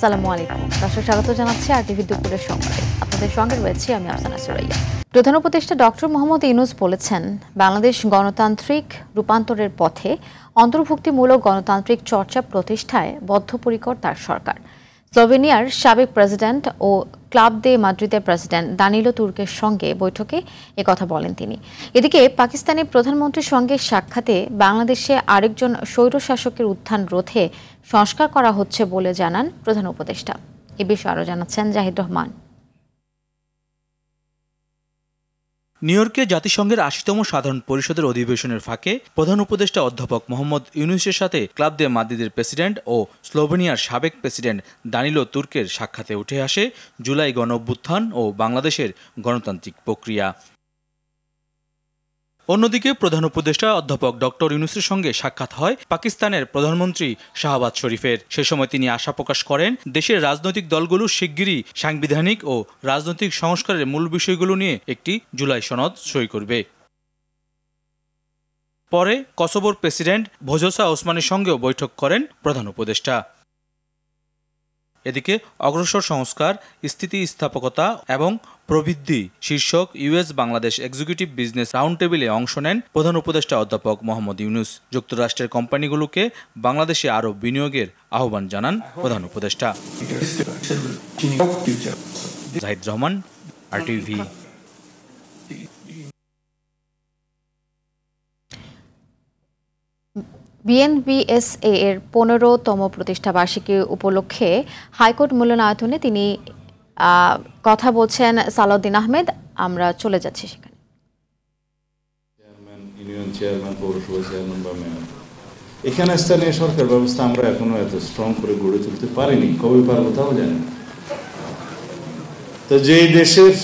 আসসালামু আলাইকুম দর্শক, স্বাগত জানাচ্ছি আরটিভি দুপুরের সংবাদে। আপনাদের সঙ্গে রয়েছি আমি আফসানা সুরাইয়া। প্রধান উপদেষ্টা ডক্টর মোহাম্মদ ইউনূস বলেছেন, বাংলাদেশ গণতান্ত্রিক রূপান্তরের পথে অন্তর্ভুক্তিমূলক গণতান্ত্রিক চর্চা প্রতিষ্ঠায় বদ্ধপরিকর তার সরকার। স্লোভেনিয়ার সাবেক প্রেসিডেন্ট ও ক্লাব দে মাদ্রিদের প্রেসিডেন্ট দানিলো তুর্কের সঙ্গে বৈঠকে একথা বলেন তিনি। এদিকে পাকিস্তানের প্রধানমন্ত্রীর সঙ্গে সাক্ষাতে বাংলাদেশে আরেকজন স্বৈরশাসকের উত্থান রোধে সংস্কার করা হচ্ছে বলে জানান প্রধান উপদেষ্টা। এ বিষয়ে আরও জানাচ্ছেন জাহিদ রহমান। নিউ ইয়র্কে জাতিসংঘের ৮০তম সাধারণ পরিষদের অধিবেশনের ফাঁকে প্রধান উপদেষ্টা অধ্যাপক মোহাম্মদ ইউনূসের সাথে ক্লাব দে মাদ্রিদের প্রেসিডেন্ট ও স্লোভেনিয়ার সাবেক প্রেসিডেন্ট দানিলো তুর্কের সাক্ষাতে উঠে আসে জুলাই গণঅভ্যুত্থান ও বাংলাদেশের গণতান্ত্রিক প্রক্রিয়া। অন্যদিকে প্রধান উপদেষ্টা অধ্যাপক ডক্টর ইউনূসের সঙ্গে সাক্ষাৎ হয় পাকিস্তানের প্রধানমন্ত্রী শাহবাজ শরীফের। সে সময় তিনি আশা প্রকাশ করেন, দেশের রাজনৈতিক দলগুলো শিগগিরই সাংবিধানিক ও রাজনৈতিক সংস্কারের মূল বিষয়গুলো নিয়ে একটি জুলাই সনদ সই করবে। পরে কসোভোর প্রেসিডেন্ট ভোজোসা ওসমানের সঙ্গেও বৈঠক করেন প্রধান উপদেষ্টা। এদিকে অগ্রসর সংস্কার, স্থিতিস্থাপকতা এবং প্রবৃদ্ধি শীর্ষক US Bangladesh executive business round টেবিলে অংশ নেন প্রধান উপদেষ্টা অধ্যাপক মোহাম্মদ ইউনূস। যুক্তরাষ্ট্রের কোম্পানিগুলোকে বাংলাদেশে আরও বিনিয়োগের আহ্বান জানান প্রধান উপদেষ্টা। জাহিদ রহমান, আরটিভি। বিএনপিএসএ এর ১৫তম প্রতিষ্ঠাবার্ষিকী উপলক্ষে হাইকোর্ট মিলনায়তনে তিনি কথা বলছেন সালাউদ্দিন আহমেদ। আমরা চলে যাচ্ছি সেখানে। এখানে স্থানীয় সরকার ব্যবস্থা আমরা এখনো এত স্ট্রং করে গড়ে তুলতে পারিনি, কবে পারবো তাও জানি না। তো যেই দেশের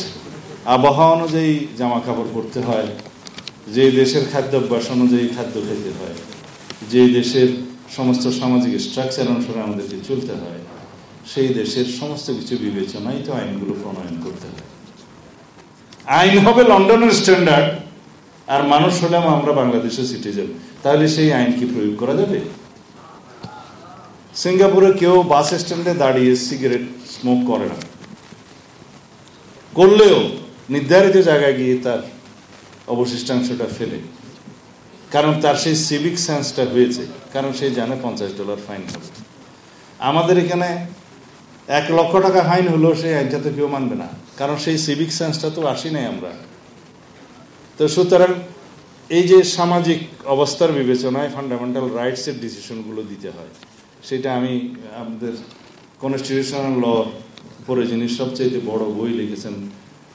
আবহাওয়া অনুযায়ী জামা কাপড় পরতে হয়, যে দেশের খাদ্যাভ্যাস অনুযায়ী খাদ্য খেতে হয়, যে দেশের সমস্ত সামাজিক স্ট্রাকচার অনুসারে আমাদেরকে চলতে হয়, সেই দেশের সমস্ত কিছু বিবেচনায় তো আইনগুলো প্রণয়ন করতে হয়। আইন হবে লন্ডনের স্ট্যান্ডার্ড, আর মানুষ হলাম আমরা বাংলাদেশের সিটিজেন, তাহলে সেই আইন কি প্রয়োগ করা যাবে? সিঙ্গাপুরে কেউ বাস স্ট্যান্ডে দাঁড়িয়ে সিগারেট স্মোক করে না, করলেও নির্ধারিত জায়গায় গিয়ে তার অবশিষ্টাংশটা ফেলে, কারণ তার সেই সিভিক সেন্সটা হয়েছে, কারণ সে জানে $50 ফাইন হবে। আমাদের এখানে 1 লক্ষ টাকা ফাইন হলো, সেই আইনটা তো কেউ মানবে না, কারণ সেই সিভিক সেন্সটা তো আসি নাই আমরা। তো সুতরাং এই যে সামাজিক অবস্থার বিবেচনায় ফান্ডামেন্টাল রাইটসের ডিসিশনগুলো দিতে হয়, সেটা আমি আমাদের কনস্টিটিউশনাল ল পরে যিনি সবচেয়ে বড় বই লিখেছেন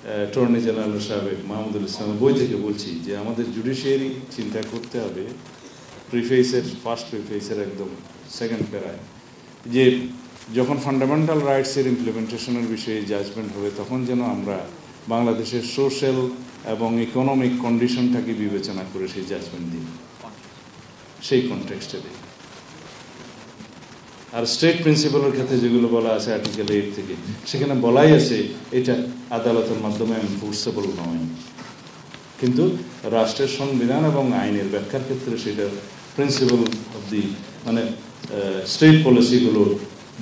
অ্যাটর্নি জেনারেল সাহেব মাহমুদুল ইসলামের বই থেকে বলছি যে আমাদের জুডিশিয়ারি চিন্তা করতে হবে, প্রিফেসের ফার্স্ট প্রিফেসের একদম সেকেন্ড প্যারায়, যে যখন ফান্ডামেন্টাল রাইটসের ইমপ্লিমেন্টেশনের বিষয়ে জাজমেন্ট হবে, তখন যেন আমরা বাংলাদেশের সোশ্যাল এবং ইকোনমিক কন্ডিশনটাকে বিবেচনা করে সেই জাজমেন্ট দিই, সেই কনটেক্সটে দিই। আর স্টেট প্রিন্সিপালের ক্ষেত্রে যেগুলো বলা আছে আর্টিকেল 8 থেকে, সেখানে বলাই আছে এটা আদালতের মাধ্যমে এনফোর্সেবল নয়, কিন্তু রাষ্ট্রের সংবিধান এবং আইনের ব্যাখ্যার ক্ষেত্রে সেটা প্রিন্সিপাল অব দি মানে স্টেট পলিসিগুলো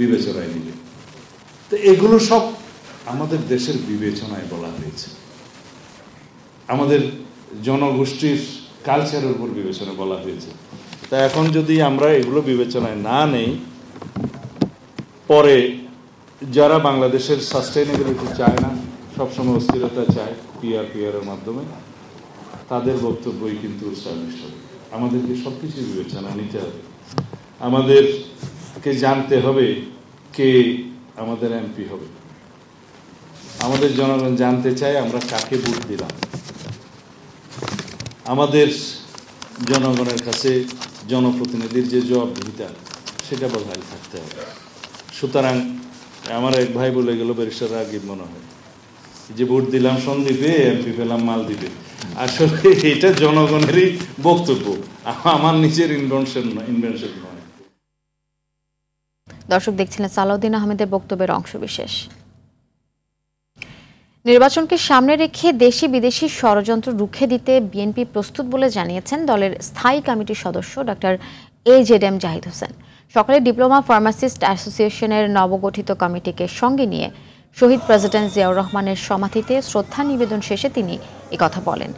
বিবেচনায় নিবে। তো এগুলো সব আমাদের দেশের বিবেচনায় বলা হয়েছে, আমাদের জনগোষ্ঠীর কালচারের উপর বিবেচনা বলা হয়েছে। তা এখন যদি আমরা এগুলো বিবেচনায় না নেই, পরে যারা বাংলাদেশের সাস্টেইনেবিলিটি চায় না, সবসময় অস্থিরতা চায় পিআরের মাধ্যমে, তাদের বক্তব্যই কিন্তু এস্টাবলিশ হবে। আমাদেরকে সব কিছু বিবেচনা নিতে হবে, আমাদেরকে জানতে হবে কে আমাদের এমপি হবে, আমাদের জনগণ জানতে চায় আমরা কাকে ভোট দিলাম, আমাদের জনগণের কাছে জনপ্রতিনিধির যে জবাবদিহিতা সেটা বজায় থাকতে হবে। সুতরাং আমার এক ভাই বলে গেল, ব্যারিস্টার রাগিব মনে হয়, যে ভোট দিলাম সন্দ্বীপে, এমপি পেলাম মালদ্বীপে। আসলে এটা জনগণেরই বক্তব্য, আমার নিজের ইনভেনশন নয়। দর্শক দেখছিলেন সালাউদ্দিন আহমেদের বক্তব্যের অংশবিশেষ। নির্বাচনকে সামনে রেখে দেশি বিদেশি ষড়যন্ত্র রুখে দিতে বিএনপি প্রস্তুত বলে জানিয়েছেন দলের স্থায়ী কমিটির সদস্য ডক্টর AJM জাহিদ হোসেন। সকালে ডিপ্লোমা ফার্মাসিস্ট অ্যাসোসিয়েশনের নবগঠিত কমিটিকে সঙ্গে নিয়ে শহীদ প্রেসিডেন্ট জিয়াউর রহমানের সমাধিতে শ্রদ্ধা নিবেদন শেষে তিনি একথা বলেন।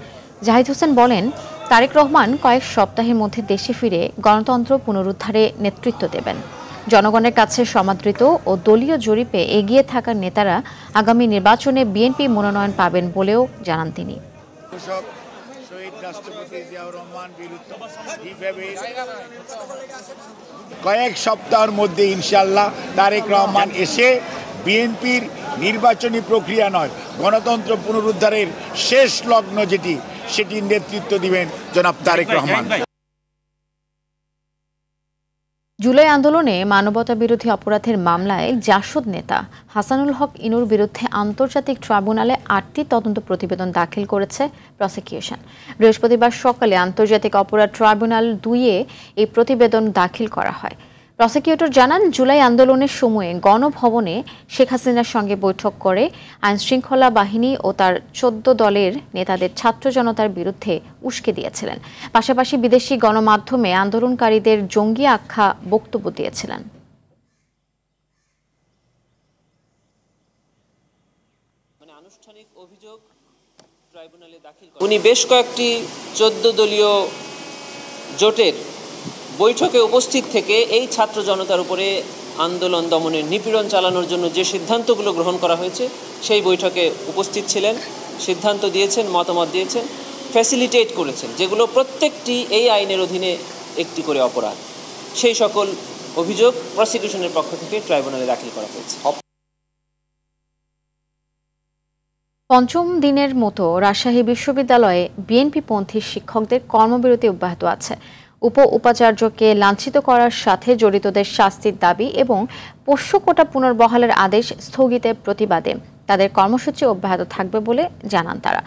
জাহিদ হোসেন বলেন, তারেক রহমান কয়েক সপ্তাহের মধ্যে দেশে ফিরে গণতন্ত্র পুনরুদ্ধারে নেতৃত্ব দেবেন। জনগণের কাছে সমাদৃত ও দলীয় জরিপে এগিয়ে থাকা নেতারা আগামী নির্বাচনে বিএনপি মনোনয়ন পাবেন বলেও জানান তিনি। কয়েক সপ্তাহের মধ্যে ইনশাআল্লাহ তারেক রহমান এসে বিএনপির নির্বাচনী প্রক্রিয়া নয়, গণতন্ত্র পুনরুদ্ধারের শেষ লগ্ন সেটির নেতৃত্ব দিবেন জনাব তারেক রহমান। জুলাই আন্দোলনে মানবতা বিরোধী অপরাধের মামলায় জাসদ নেতা হাসানুল হক ইনুর বিরুদ্ধে আন্তর্জাতিক ট্রাইব্যুনালে 8টি তদন্ত প্রতিবেদন দাখিল করেছে প্রসিকিউশন। বৃহস্পতিবার সকালে আন্তর্জাতিক অপরাধ ট্রাইব্যুনাল 2-এ এই প্রতিবেদন দাখিল করা হয়। প্রসিকিউটর জানান, জুলাই আন্দোলনের সময়ে গণভবনে শেখ হাসিনার সঙ্গে বৈঠক করে আইনশৃঙ্খলা বাহিনী ও তার 14 দলের নেতাদের ছাত্র জনতার বিরুদ্ধে উস্কে দিয়েছিলেন। পাশাপাশি বিদেশি গণমাধ্যমে আন্দোলনকারীদের জঙ্গি আখ্যা বক্তব্য দিয়েছিলেন। উনি বেশ কয়েকটি 14 দলীয় জোটের বৈঠকে উপস্থিত থেকে এই ছাত্র জনতার উপরে আন্দোলন দমনের নিপীড়ন চালানোর জন্য যে সিদ্ধান্তগুলো গ্রহণ করা হয়েছে সেই বৈঠকে উপস্থিত ছিলেন, সিদ্ধান্ত দিয়েছেন, মতামত দিয়েছেন, ফ্যাসিলিটেট করেছেন, যেগুলো প্রত্যেকটি এই আইনের অধীনে একটি করে অপরাধ। সেই সকল অভিযোগ প্রসিকিউশনের পক্ষ থেকে ট্রাইব্যুনালে দাখিল করা হয়েছে। পঞ্চম দিনের মতো রাজশাহী বিশ্ববিদ্যালয়ে বিএনপিপন্থী শিক্ষকদের কর্মবিরতি অব্যাহত আছে। উপাচার্যকে লাঞ্ছিত করার সাথে জড়িতদের শাস্তির দাবি এবং পোষ্য কোটা পুনর্বহালের আদেশ স্থগিতের প্রতিবাদে তাদের কর্মসূচি অব্যাহত থাকবে বলে জানান তারা।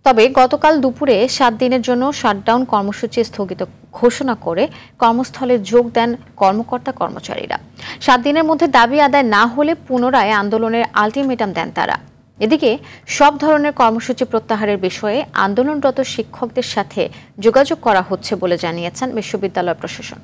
তবে গতকাল দুপুরে 7 দিনের জন্য শাটডাউন কর্মসূচি স্থগিত ঘোষণা করে কর্মস্থলে যোগ দেন কর্মকর্তা কর্মচারীরা। 7 দিনের মধ্যে দাবি আদায় না হলে পুনরায় আন্দোলনের আলটিমেটাম দেন তারা। এদিকে সব ধরনের কর্মসূচি প্রত্যাহারের বিষয়ে আন্দোলনরত শিক্ষকদের সাথে যোগাযোগ করা হচ্ছে বলে জানিয়েছেন বিশ্ববিদ্যালয় প্রশাসন।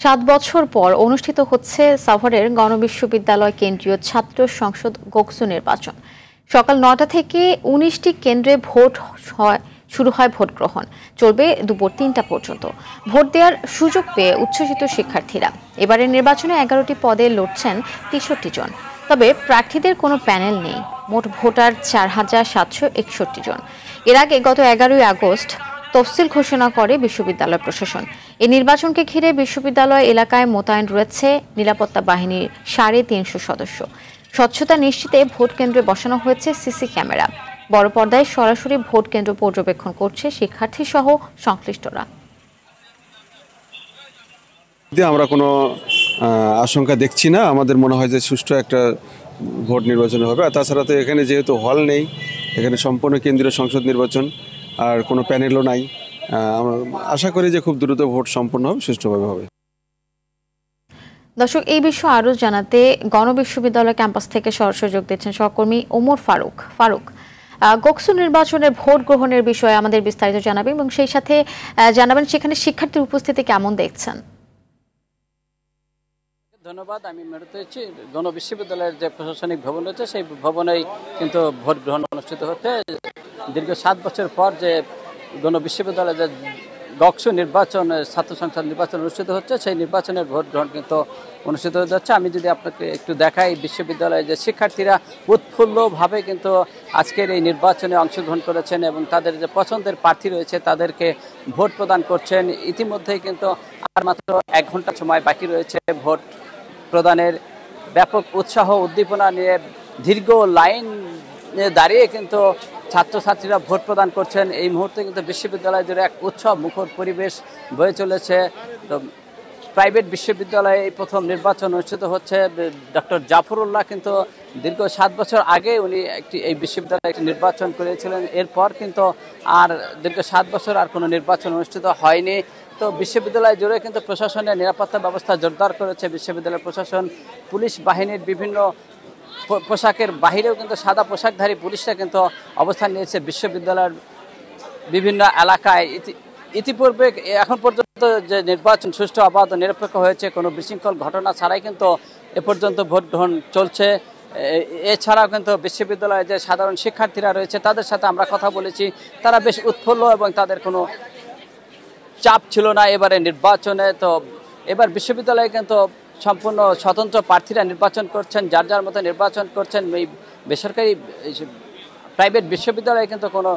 সাত বছর পর অনুষ্ঠিত হচ্ছে সাভারের গণবিশ্ববিদ্যালয় কেন্দ্রীয় ছাত্র সংসদ গোকসু নির্বাচন। সকাল 9টা থেকে 19টি কেন্দ্রে শুরু হয় ভোট গ্রহণ, চলবে দুপুর 3টা পর্যন্ত। ভোট দেওয়ার সুযোগ পেয়ে উচ্ছ্বসিত শিক্ষার্থীরা। এবারের নির্বাচনে 11টি পদে লড়ছেন 63 জন। তবে প্রার্থীদের কোনো প্যানেল নেই। মোট ভোটার 4761 জন। এর আগে গত 11ই আগস্ট তফসিল ঘোষণা করে বিশ্ববিদ্যালয় প্রশাসন। এই নির্বাচনকে ঘিরে বিশ্ববিদ্যালয় এলাকায় মোতায়েন রয়েছে নিরাপত্তা বাহিনীর 350 সদস্য। স্বচ্ছতা নিশ্চিতে ভোট কেন্দ্রে বসানো হয়েছে সিসি ক্যামেরা। বড় পর্দায় সরাসরি ভোট কেন্দ্র পর্যবেক্ষণ করছে শিক্ষার্থী সহ সংশ্লিষ্টরা। আমরা কোনো আশঙ্কা দেখছি না। আমাদের মনে হয় যে সুষ্ঠু একটা ভোট নির্বাচন হবে। আর তাছাড়া তো এখানে যেহেতু হল নেই, এখানে সম্পূর্ণ কেন্দ্রীয় সংসদ নির্বাচন, আর কোনো প্যানেলও নাই। আমরা আশা করি যে খুব দ্রুত ভোট সম্পন্ন হবে, সুষ্ঠুভাবে হবে। দর্শক, এই বিষয়ে আরও জানাতে গণবিশ্ববিদ্যালয় ক্যাম্পাস থেকে সরাসরি যোগ দিচ্ছেন সহকর্মী ওমর ফারুক। গোকসু নির্বাচনের ভোট গ্রহণের বিষয়ে আমাদের বিস্তারিত জানাবেন এবং সেই সাথে জানাবেন সেখানে শিক্ষার্থীর উপস্থিতি কেমন দেখছেন। ধন্যবাদ। আমি মেরুতে হচ্ছি গণবিশ্ববিদ্যালয়ের যে প্রশাসনিক ভবন রয়েছে সেই ভবনেই কিন্তু ভোট গ্রহণ অনুষ্ঠিত হচ্ছে। দীর্ঘ 7 বছর পর যে গণবিশ্ববিদ্যালয়ের যে গোকসু নির্বাচন, ছাত্র সংসদ নির্বাচন অনুষ্ঠিত হচ্ছে, সেই নির্বাচনের ভোট গ্রহণ কিন্তু অনুষ্ঠিত হয়ে যাচ্ছে। আমি যদি আপনাকে একটু দেখাই, বিশ্ববিদ্যালয়ে যে শিক্ষার্থীরা উৎফুল্লভাবে কিন্তু আজকের এই নির্বাচনে অংশগ্রহণ করেছেন এবং তাদের যে পছন্দের প্রার্থী রয়েছে তাদেরকে ভোট প্রদান করছেন। ইতিমধ্যেই কিন্তু আর মাত্র 1 ঘন্টা সময় বাকি রয়েছে ভোট প্রদানের। ব্যাপক উৎসাহ উদ্দীপনা নিয়ে দীর্ঘ লাইন দাঁড়িয়ে কিন্তু ছাত্রছাত্রীরা ভোট প্রদান করছেন। এই মুহূর্তে কিন্তু বিশ্ববিদ্যালয় জুড়ে এক উৎসব মুখর পরিবেশ বয়ে চলেছে। তো প্রাইভেট বিশ্ববিদ্যালয়ে এই প্রথম নির্বাচন অনুষ্ঠিত হচ্ছে। ডক্টর জাফরুল্লাহ কিন্তু দীর্ঘ 7 বছর আগে উনি এই বিশ্ববিদ্যালয়ে একটি নির্বাচন করেছিলেন। এরপর কিন্তু আর দীর্ঘ 7 বছর আর কোনো নির্বাচন অনুষ্ঠিত হয়নি। তো বিশ্ববিদ্যালয় জুড়ে কিন্তু প্রশাসনের নিরাপত্তা ব্যবস্থা জোরদার করেছে বিশ্ববিদ্যালয় প্রশাসন। পুলিশ বাহিনীর বিভিন্ন পোশাকের বাহিরেও কিন্তু সাদা পোশাকধারী পুলিশরা কিন্তু অবস্থান নিয়েছে বিশ্ববিদ্যালয়ের বিভিন্ন এলাকায়। ইতিপূর্বে এখন পর্যন্ত যে নির্বাচন সুষ্ঠু, অবাধ ও নিরপেক্ষ হয়েছে, কোনো বিশৃঙ্খল ঘটনা ছাড়াই কিন্তু এ পর্যন্ত ভোট গ্রহণ চলছে। এছাড়াও কিন্তু বিশ্ববিদ্যালয়ে যে সাধারণ শিক্ষার্থীরা রয়েছে তাদের সাথে আমরা কথা বলেছি, তারা বেশ উৎফুল্ল এবং তাদের কোনো চাপ ছিল না এবারে নির্বাচনে। তো এবার বিশ্ববিদ্যালয়ে কিন্তু সম্পূর্ণ স্বতন্ত্র প্রার্থীরা নির্বাচন করছেন, যার যার মতো নির্বাচন করছেন। এই বেসরকারি প্রাইভেট বিশ্ববিদ্যালয়ে কিন্তু কোনো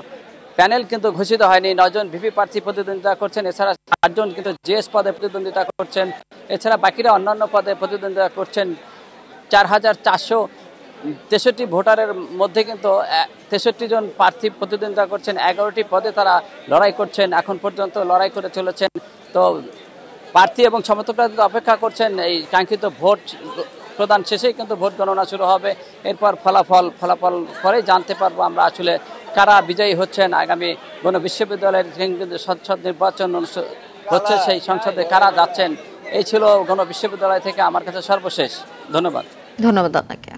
প্যানেল কিন্তু ঘোষিত হয়নি। 9 জন ভিপি প্রার্থী প্রতিদ্বন্দ্বিতা করছেন, এছাড়া 8 জন কিন্তু জিএস পদে প্রতিদ্বন্দ্বিতা করছেন, এছাড়া বাকিরা অন্যান্য পদে প্রতিদ্বন্দ্বিতা করছেন। 4463 ভোটারের মধ্যে কিন্তু 63 জন প্রার্থী প্রতিদ্বন্দ্বিতা করছেন, 11টি পদে তারা লড়াই করছেন, এখন পর্যন্ত লড়াই করে চলেছেন। তো প্রার্থী এবং সমর্থকরা অপেক্ষা করছেন এই কাঙ্ক্ষিত ভোট প্রদান শেষেই কিন্তু ভোট গণনা শুরু হবে। এরপর ফলাফল পরে জানতে পারবো আমরা আসলে কারা বিজয়ী হচ্ছেন। আগামী গণবিশ্ববিদ্যালয়ের সংসদ নির্বাচন হচ্ছে, সেই সংসদে কারা যাচ্ছেন। এই ছিল গণবিশ্ববিদ্যালয় থেকে আমার কাছে সর্বশেষ। ধন্যবাদ আপনাকে।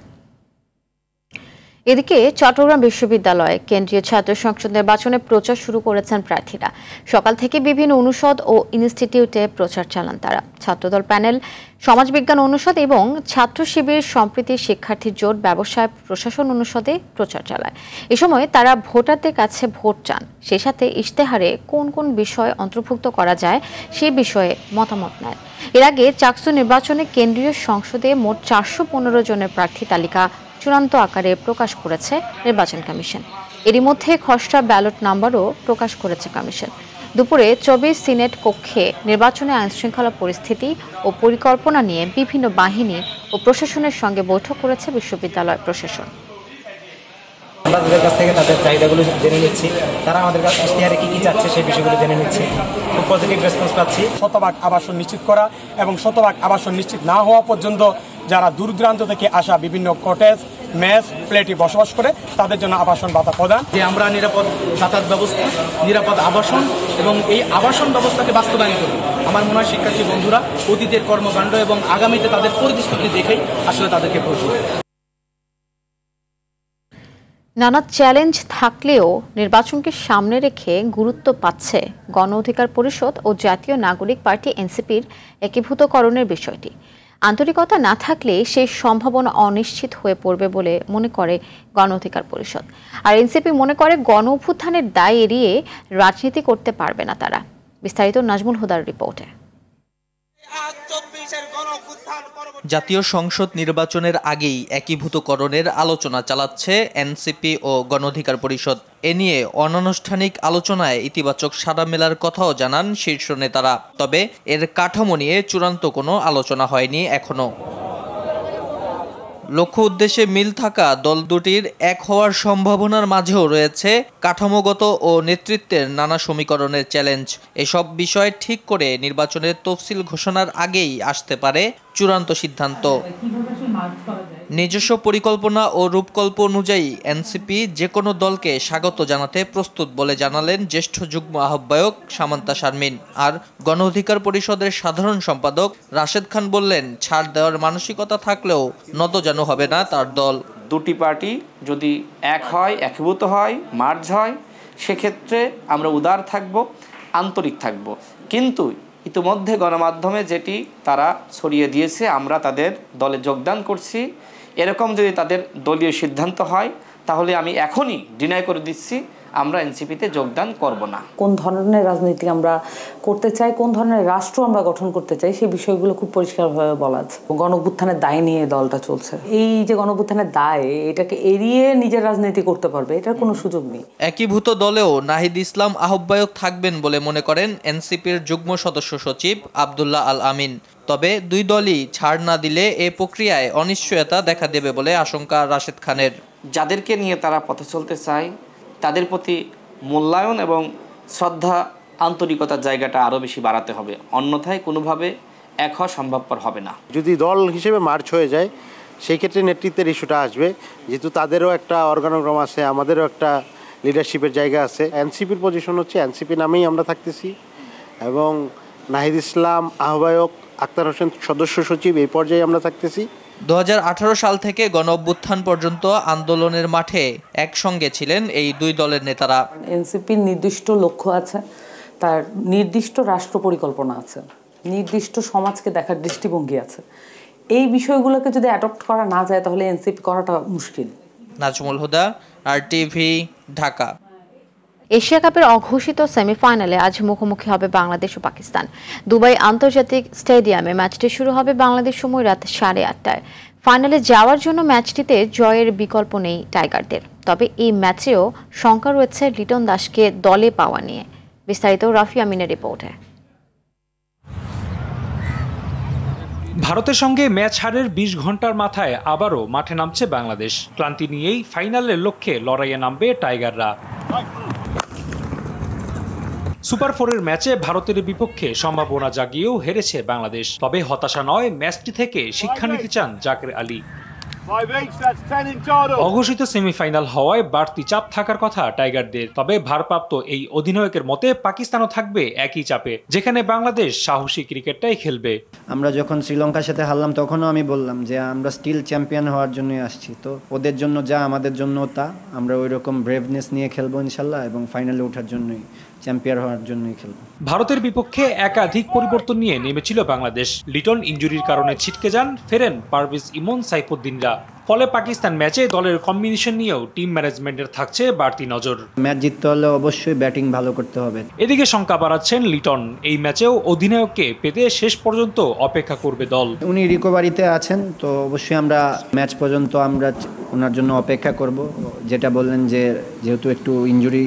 এদিকে চট্টগ্রাম বিশ্ববিদ্যালয়ে কেন্দ্রীয় ছাত্র সংসদ নির্বাচনে প্রচার শুরু করেছেন প্রার্থীরা। সকাল থেকে বিভিন্ন অনুষদ ও ইনস্টিটিউটে প্রচার চালান তারা। ছাত্রদল প্যানেল, সমাজবিজ্ঞান অনুষদ এবং ছাত্র শিবির, সম্প্রীতি শিক্ষার্থী জোট, ব্যবসায় প্রশাসন অনুষদে প্রচার চালায়। এ সময় তারা ভোটারদের কাছে ভোট চান, সেই সাথে ইশতেহারে কোন কোন বিষয় অন্তর্ভুক্ত করা যায় সে বিষয়ে মতামত নেন। এর আগে চাকসু নির্বাচনে কেন্দ্রীয় সংসদে মোট 415 জনের প্রার্থী তালিকা চূড়ান্ত আকারে প্রকাশ করেছে নির্বাচন কমিশন। এরই মধ্যে খসড়া ব্যালট নাম্বারও প্রকাশ করেছে কমিশন। দুপুরে 24 সিনেট কক্ষে নির্বাচনে আইনশৃঙ্খলা পরিস্থিতি ও পরিকল্পনা নিয়ে বিভিন্ন বাহিনী ও প্রশাসনের সঙ্গে বৈঠক করেছে বিশ্ববিদ্যালয় প্রশাসন। আমরা তাদের কাছ থেকে তাদের চাহিদাগুলো জেনে নিচ্ছি, তারা আমাদের কাছে ইশতেহারে কী কী চাচ্ছে সেই বিষয়গুলো জেনে নিচ্ছি। খুব পজিটিভ রেসপন্স পাচ্ছি। শতভাগ আবাসন নিশ্চিত করা এবং শতভাগ আবাসন নিশ্চিত না হওয়া পর্যন্ত যারা দূর দূরান্ত থেকে আসা বিভিন্ন কটেজ, মেস, ফ্ল্যাটে বসবাস করে তাদের জন্য আবাসন ভাতা প্রদান। যে আমরা নিরাপদ যাতায়াত ব্যবস্থা, নিরাপদ আবাসন এবং এই আবাসন ব্যবস্থাকে বাস্তবায়ন করি। আমার মনে হয় শিক্ষার্থী বন্ধুরা অতীতের কর্মকাণ্ড এবং আগামীতে তাদের পরিস্থিতি দেখেই আসলে তাদেরকে ভোট দেবে। নানা চ্যালেঞ্জ থাকলেও নির্বাচনকে সামনে রেখে গুরুত্ব পাচ্ছে গণ অধিকার পরিষদ ও জাতীয় নাগরিক পার্টি এনসিপির একীভূতকরণের বিষয়টি। আন্তরিকতা না থাকলে সেই সম্ভাবনা অনিশ্চিত হয়ে পড়বে বলে মনে করে গণ অধিকার পরিষদ। আর এনসিপি মনে করে গণ অভ্যুত্থানের দায় এড়িয়ে রাজনীতি করতে পারবে না তারা। বিস্তারিত নাজমুল হুদার রিপোর্টে। জাতীয় সংসদ নির্বাচনের আগেই একীভূতকরণের আলোচনা চালাচ্ছে এনসিপি ও গণ অধিকার পরিষদ। এ নিয়ে অনানুষ্ঠানিক আলোচনায় ইতিবাচক সাড়া মেলার কথাও জানান শীর্ষ নেতারা। তবে এর কাঠামো নিয়ে চূড়ান্ত কোনো আলোচনা হয়নি এখনো। লক্ষ্য উদ্দেশ্যে মিল থাকা দল দুটির এক হওয়ার সম্ভাবনার মাঝেও রয়েছে কাঠামোগত ও নেতৃত্বের নানা সমীকরণের চ্যালেঞ্জ। এসব বিষয় ঠিক করে নির্বাচনের তফসিল ঘোষণার আগেই আসতে পারে চূড়ান্ত সিদ্ধান্ত। নিজস্ব পরিকল্পনা ও রূপকল্প অনুযায়ী এনসিপি যে কোনো দলকে স্বাগত জানাতে প্রস্তুত বলে জানালেন জ্যেষ্ঠ যুগ্ম আহ্বায়ক সামান্তা শারমিন। আর গণ অধিকার পরিষদের সাধারণ সম্পাদক রাশেদ খান বললেন, ছাড় দেওয়ার মানসিকতা থাকলেও নতজানু হবে না তার দল। দুটি পার্টি যদি এক হয়, একীভূত হয়, মার্জ হয়, সেক্ষেত্রে আমরা উদার থাকব, আন্তরিক থাকব। কিন্তু ইতিমধ্যে গণমাধ্যমে যেটি তারা ছড়িয়ে দিয়েছে, আমরা তাদের দলে যোগদান করছি, এরকম যদি তাদের দলীয় সিদ্ধান্ত হয় তাহলে আমি এখনই ডিনাই করে দিচ্ছি, আমরা এনসিপিতে যোগদান করব না। কোন ধরনের রাজনীতি আমরা করতে চাই, কোন ধরনের রাষ্ট্র আমরা গঠন করতে চাই, সেই বিষয়গুলো খুব পরিষ্কারভাবে বলা আছে। গণঅভ্যুত্থানের দায় নিয়ে দলটা চলছে। এই যে গণঅভ্যুত্থানের দায়, এটাকে এড়িয়ে নিজের রাজনীতি করতে পারবে, এটার কোনো সুযোগ নেই। একীভূত দলেও নাহিদ ইসলাম আহ্বায়ক থাকবেন বলে মনে করেন এনসিপির যুগ্ম সদস্য সচিব আব্দুল্লাহ আল আমিন। তবে দুই দলই ছাড় না দিলে এ প্রক্রিয়ায় অনিশ্চয়তা দেখা দেবে বলে আশঙ্কা রাশেদ খানের। যাদেরকে নিয়ে তারা পথে চলতে চায় তাদের প্রতি মূল্যায়ন এবং শ্রদ্ধা, আন্তরিকতার জায়গাটা আরও বেশি বাড়াতে হবে। অন্যথায় কোনোভাবে এক হওয়া সম্ভবপর হবে না। যদি দল হিসেবে মার্চ হয়ে যায় সেই ক্ষেত্রে নেতৃত্বের ইস্যুটা আসবে, যেহেতু তাদেরও একটা অর্গানোগ্রাম আছে, আমাদেরও একটা লিডারশিপের জায়গা আছে। এনসিপির পজিশন হচ্ছে এনসিপি নামেই আমরা থাকতেছি এবং নাহিদ ইসলাম আহ্বায়ক, আক্তার হোসেন সদস্য সচিব, এই পর্যায়ে আমরা থাকতেছি। 2018 সাল থেকে গণ অভ্যুত্থান পর্যন্ত আন্দোলনের মাঠে একসঙ্গে ছিলেন এই দুই দলের নেতারা। এনসিপির নির্দিষ্ট লক্ষ্য আছে, তার নির্দিষ্ট রাষ্ট্র পরিকল্পনা আছে, নির্দিষ্ট সমাজকে দেখার দৃষ্টিভঙ্গি আছে। এই বিষয়গুলোকে যদি অ্যাডপ্ট করা না যায় তাহলে এনসিপি করাটা মুশকিল। নাজমুল হুদা, RTV, ঢাকা। এশিয়া কাপের অঘোষিত সেমিফাইনালে আজ মুখোমুখি হবে বাংলাদেশ ও পাকিস্তান। দুবাই আন্তর্জাতিক স্টেডিয়ামে ম্যাচটি শুরু হবে বাংলাদেশ সময় রাত 8:30টায়। ফাইনালে যাওয়ার জন্য ম্যাচটিতে জয়ের বিকল্প নেই টাইগারদের। তবে এই ম্যাচেও শঙ্কা রয়েছে লিটন দাসকে দলে পাওয়া নিয়ে। বিস্তারিত রাফি আমিনের রিপোর্টে। ভারতের সঙ্গে ম্যাচ হারের 20 ঘন্টার মাথায় আবারও মাঠে নামছে বাংলাদেশ। ক্লান্তি নিয়েই ফাইনালের লক্ষ্যে লড়াইয়ে নামবে টাইগাররা। সুপার 4-এর ম্যাচে ভারতের বিপক্ষে সম্ভাবনা জাগিয়েও হেরেছে বাংলাদেশ। তবে হতাশা নয়, ম্যাচটি থেকে শিক্ষা নিতে চান জাকের আলী। অঘোষিত সেমিফাইনাল হওয়ায় বাড়তি চাপ থাকার কথা টাইগারদের। তবে ভারপ্রাপ্ত এই অধিনায়কের মতে পাকিস্তানও থাকবে একই চাপে, যেখানে বাংলাদেশ সাহসী ক্রিকেটটাই খেলবে। আমরা যখন শ্রীলঙ্কার সাথে হারলাম তখনও আমি বললাম যে আমরা স্টিল চ্যাম্পিয়ন হওয়ার জন্যই আসছি, তো ওদের জন্য যা আমাদের জন্য তা, আমরা ওই রকম ব্রেভনেস নিয়ে খেলবো ইনশাল্লাহ এবং ফাইনালে ওঠার জন্যই, চ্যাম্পিয়ন হওয়ার জন্যই খেলবো। ভারতের বিপক্ষে একাধিক পরিবর্তন নিয়ে নেমেছিল বাংলাদেশ। লিটন ইনজুরির কারণে ছিটকে যান, ফেরেন পারভেজ ইমন, সাইফুদ্দিনরা। ফলে পাকিস্তান ম্যাচে দলের কম্বিনেশন নিয়েও টিম ম্যানেজমেন্টের থাকছে বাড়তি নজর। ম্যাচ জিততে হলে অবশ্যই ব্যাটিং ভালো করতে হবে। এদিকে শঙ্কা বাড়াচ্ছেন লিটন, এই ম্যাচেও অধিনায়ককে পেতে শেষ পর্যন্ত অপেক্ষা করবে দল। উনি রিকভারিতে আছেন, তো অবশ্যই আমরা ম্যাচ পর্যন্ত আমরা ওনার জন্য অপেক্ষা করব। যেটা বললেন যে যেহেতু একটু ইনজুরি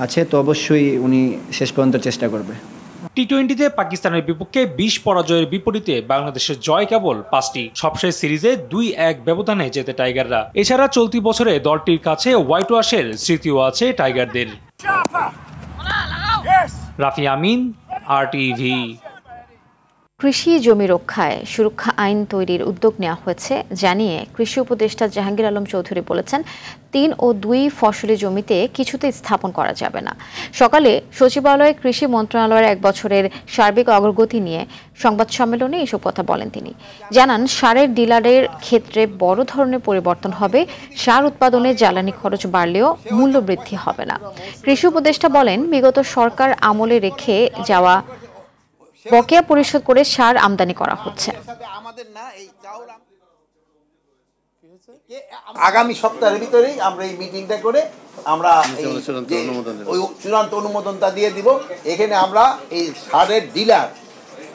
আছে, তো অবশ্যই উনি শেষ পর্যন্ত চেষ্টা করবে। টি-20তে পাকিস্তানের বিপক্ষে 20 পরাজয়ের বিপরীতে বাংলাদেশের জয় কেবল 5টি। সবশেষ সিরিজে 2-1 ব্যবধানে জেতে টাইগাররা। এছাড়া চলতি বছরে দলটির কাছে হোয়াইট ওয়াশের স্মৃতিও আছে টাইগারদের। রাফি আমিন, RTV। কৃষি জমি রক্ষায় সুরক্ষা আইন তৈরির উদ্যোগ নেওয়া হয়েছে জানিয়ে কৃষি উপদেষ্টা জাহাঙ্গীর আলম চৌধুরী বলেছেন, 3 ও 2 ফসলি জমিতে কিছুতেই স্থাপন করা যাবে না। সকালে সচিবালয়ে কৃষি মন্ত্রণালয়ের 1 বছরের সার্বিক অগ্রগতি নিয়ে সংবাদ সম্মেলনে এসব কথা বলেন তিনি। জানান, সারের ডিলারের ক্ষেত্রে বড় ধরনের পরিবর্তন হবে। সার উৎপাদনে জ্বালানি খরচ বাড়লেও মূল্য বৃদ্ধি হবে না। কৃষি উপদেষ্টা বলেন, বিগত সরকার আমলে রেখে যাওয়া বকেয়া পরিশোধ করে সার আমদানি করা হচ্ছে। আগামী সপ্তাহের ভিতরেই আমরা এই মিটিংটা করে আমরা চূড়ান্ত অনুমোদনটা দিয়ে দিব। এখানে আমরা এই সারের ডিলার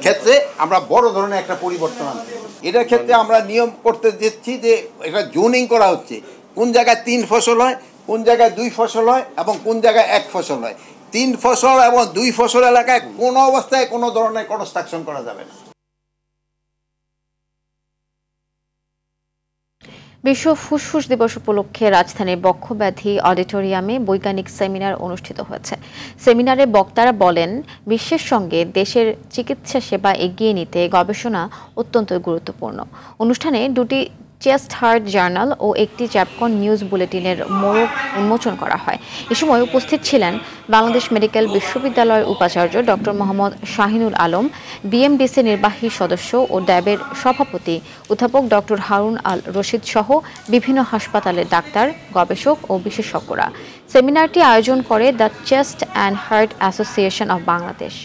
ক্ষেত্রে আমরা বড় ধরনের একটা পরিবর্তন আনবো। এটার ক্ষেত্রে আমরা নিয়ম করতে দিচ্ছি যে এটা জোনিং করা হচ্ছে, কোন জায়গায় 3 ফসল হয়, কোন জায়গায় 2 ফসল হয় এবং কোন জায়গায় 1 ফসল হয়। 3 ফসল এবং 2 ফসল এলাকায় কোনো অবস্থায় কোনো ধরনের কনস্ট্রাকশন করা যাবে না। বিশ্ব ফুসফুস দিবস উপলক্ষে রাজধানীর বক্ষব্যাধি অডিটোরিয়ামে বৈজ্ঞানিক সেমিনার অনুষ্ঠিত হয়েছে। সেমিনারে বক্তারা বলেন, বিশ্বের সঙ্গে দেশের চিকিৎসা সেবা এগিয়ে নিতে গবেষণা অত্যন্ত গুরুত্বপূর্ণ। অনুষ্ঠানে 2টি চেস্ট হার্ট জার্নাল ও 1টি চ্যাপকন নিউজ বুলেটিনের মোড়ক উন্মোচন করা হয়। এ সময় উপস্থিত ছিলেন বাংলাদেশ মেডিকেল বিশ্ববিদ্যালয়ের উপাচার্য ডক্টর মোহাম্মদ শাহিনুল আলম, BMDC নির্বাহী সদস্য ও ড্যাবের সভাপতি অধ্যাপক ডক্টর হারুন আল রশিদ সহ বিভিন্ন হাসপাতালের ডাক্তার, গবেষক ও বিশেষজ্ঞরা। সেমিনারটি আয়োজন করে the chest and heart association of Bangladesh.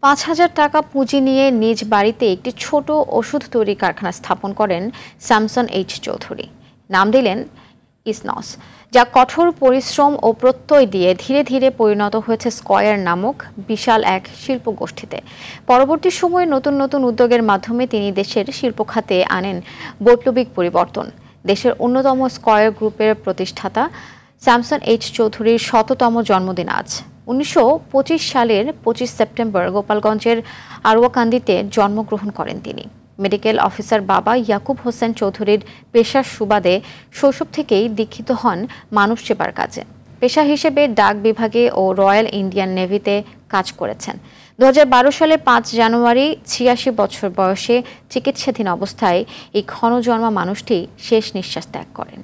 5,000 টাকা পুঁজি নিয়ে নিজ বাড়িতে একটি ছোট ওষুধ তৈরি কারখানা স্থাপন করেন স্যামসন H চৌধুরী। নাম দিলেন ইসনস, যা কঠোর পরিশ্রম ও প্রত্যয় দিয়ে ধীরে ধীরে পরিণত হয়েছে স্কয়ার নামক বিশাল এক শিল্প গোষ্ঠীতে। পরবর্তী সময়ে নতুন নতুন উদ্যোগের মাধ্যমে তিনি দেশের শিল্প খাতে আনেন বৈপ্লবিক পরিবর্তন। দেশের অন্যতম স্কয়ার গ্রুপের প্রতিষ্ঠাতা স্যামসন H চৌধুরীর 100তম জন্মদিন আজ। 1925 সালের 25 সেপ্টেম্বর গোপালগঞ্জের আরওয়াকান্দিতে জন্মগ্রহণ করেন তিনি। মেডিকেল অফিসার বাবা ইয়াকুব হোসেন চৌধুরীর পেশার সুবাদে শৈশব থেকেই দীক্ষিত হন মানুষ সেবার কাজে। পেশা হিসেবে ডাক বিভাগে ও রয়্যাল ইন্ডিয়ান নেভিতে কাজ করেছেন। 2012 সালে 5 জানুয়ারি 86 বছর বয়সে চিকিৎসাধীন অবস্থায় এই ক্ষণজন্মা মানুষটি শেষ নিঃশ্বাস ত্যাগ করেন।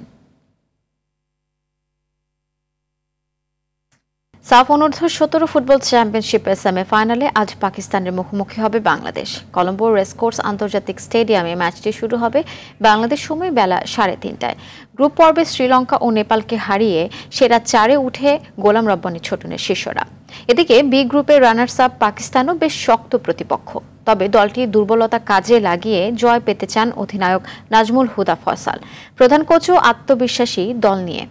সাফ অনূর্ধ্ব 17 ফুটবল চ্যাম্পিয়নশিপের সেমিফাইনালে আজ পাকিস্তানের মুখোমুখি হবে বাংলাদেশ। কলম্বো রেসকোর্স আন্তর্জাতিক স্টেডিয়ামে ম্যাচটি শুরু হবে বাংলাদেশ সময় বেলা 3:30টায়। গ্রুপ পর্বে শ্রীলঙ্কা ও নেপালকে হারিয়ে সেরা 4-এ উঠে গোলাম রব্বানী ছোটনের শিষ্যরা। এদিকে বি গ্রুপের রানার্স আপ পাকিস্তানও বেশ শক্ত প্রতিপক্ষ। তবে দলটির দুর্বলতা কাজে লাগিয়ে জয় পেতে চান অধিনায়ক নাজমুল হুদা ফয়সাল। প্রধান কোচও আত্মবিশ্বাসী দল নিয়ে।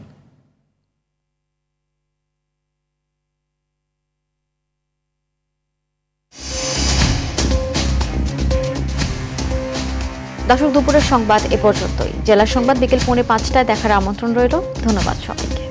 দর্শক, দুপুরের সংবাদ এ পর্যন্তই। জেলা সংবাদ বিকেল 4:05টায় দেখার আমন্ত্রণ রইল। ধন্যবাদ সবাইকে।